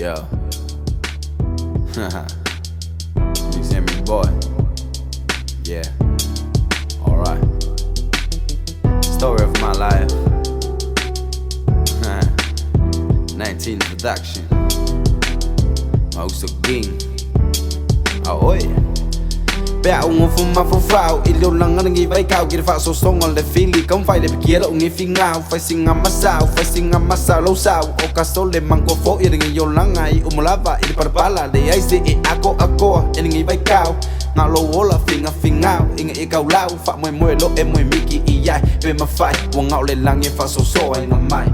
Yo. You see me, boy? Yeah. Alright. Story of my life. 19 production. Mauso King. Oi. Bẻ ông phong ma phong phao, ilo lang anh nghĩ vay cao, kia phao sâu sông on le fili, không phải để bị kia đâu nghĩ phi ngao, phải sinh ngắm mắt sao lâu sao, o cả số le mang qua phố, yên nghĩ yêu lang ngày, umulava, yên para bala, để ai sẽ ako, yên nghĩ vay cao, ngao lâu là phi ngao, yên nghĩ cao lao, phạm mười lỗ em mười miki iai, về mà phải, uang ngao le lang nghe phao sâu sâu anh ngắm mai.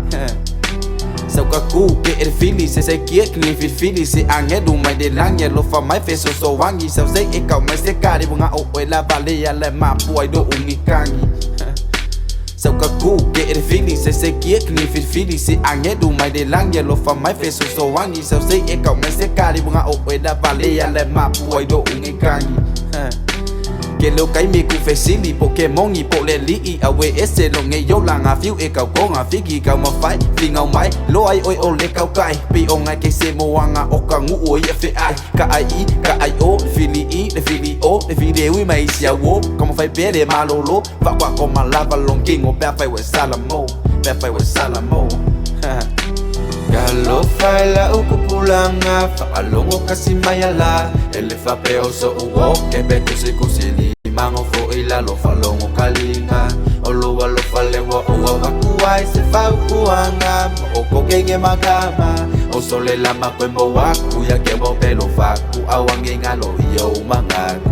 Sao cả cú kể để phili sẽ kia kinh phil phili sẽ ăn nghe đủ mày để lắng nghe lo pha máy phê so vang gì sao dễ cậu mày sẽ cả đi buông ngao ôi là vale ya là mà bùi đồ uống đi căng sao cả cú kể để phili sẽ kia kinh phil phili sẽ ăn nghe đủ mày để lắng nghe lo pha máy phê so vang gì sao dễ cậu mày sẽ cả đi buông ngao ôi là vale ya là mà bùi đồ uống đi căng que lo cái mi cu facili Pokemon y po le li awe ese lo nghe yo lang a fiu e kau ko nga figi kau ma fai fi ngau mai lo ai oi o le kau kai pi o ngai ke se mo anga o ka ngu oi fe ai ka ai o fili i le fili o le fili wi mai sia wo como fai be de malolo va kwa ko ma lava long king o pe fai we salamo Kalau fai la uku pulang fa alongo kasi mayala ele fa peo so ugo ke be kusili mango fo ila lo fa longo kalinga olo wa lo fa lewa o wa kuai se fa kuanga o ko kenge magama o sole la ma kwembo wa ku ya ke bo pelo fa ku awange ngalo yo mangaku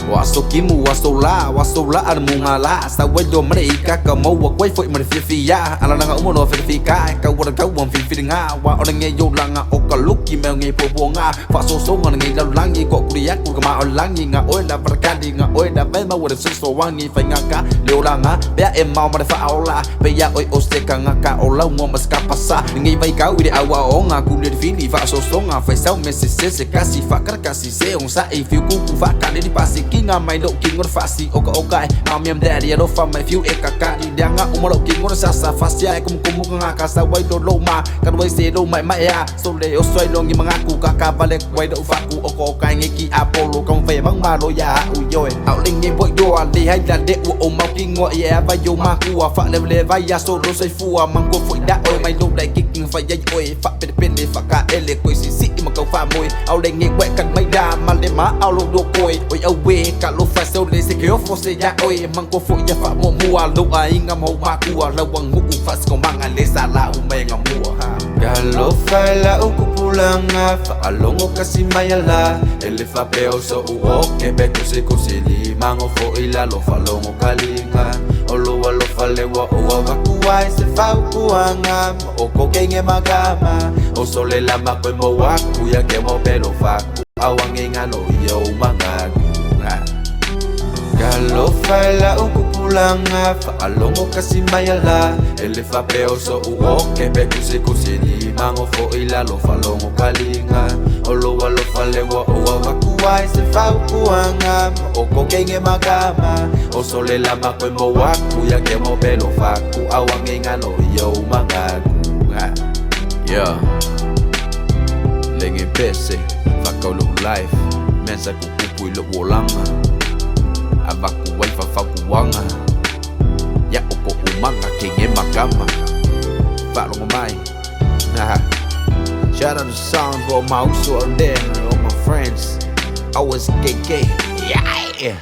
waso la al mungala sa wedo mereka ka mau wa kwai foi mer fia ala nga umo no verifika ka wa ka won fi nga wa ona nge yo langa o ka luki me nge po nga fa so ngan nge la langi ko kuria ku ka ma langi nga oi la barkadi nga oi da ve ma wa so wangi fa nga ka leo langa be em mau ma fa aula be ya oi o se ka nga ka o la mo mas ka pasa nge vai ka wi de awa o nga ku le fili fa so nga fa sa me se kasi fa kar kasi se on sa e fi ku fa ka le di pasi nga mai do king or fasi oka mamiam daddy do fa mai few ekaka di danga umalo king or sasa fasia kum nga kasa wai do lo ma kan wai se do mai ya so le o soi lo ngi mangaku kaka balek wai do fa ku oka ngeki apollo kong ve bang ma lo ya u yoi au ling ngi boy do ali hai da de u mau king ngo ya ba yo ma ku fa le vai ya so do sai fu mang ko foi da oi mai lo dai kicking fa yai oi fa pen fa ka ele ko si ma ko fa moi au ling ngi wet kan mai da ma le ma au lo do koi oi au we cả lô phải sâu lấy sẽ kéo phố sẽ ya oi mang cô phụ ya phạm mua lô ai ngam hậu ma cua lâu bằng ngũ phát còn mang anh lấy xa la mày ngam mua ha cả lô phải là uku pulang fa alongo kasi mayala ele fa peo so uo que be kusi li mango fo ila lo fa longo kalinga olo lo fa lewa o wa kuai se fa kuanga o ko kenge magama o sole la ma ko mo wa ku ya ke mo pelo fa awange ngalo yo manga Kalau fai la uku pulang fa alongo kasi mayala ele fa peo so uo ke be kusi li mango fo ila lo fa longo kalinga olo wa lo fa lewa o wa kuai se fa kuanga o ko kenge magama o sole la ma ko mo wa ku ya ke mo pelo fa ku awange ngalo yo manga yeah lengi pese fa ko lo life mensa ku pui lo wolanga abaku wai fa kuanga ya oko umanga kinge magama fa lo mai shout out to sound for my uso and all my friends I was KK yeah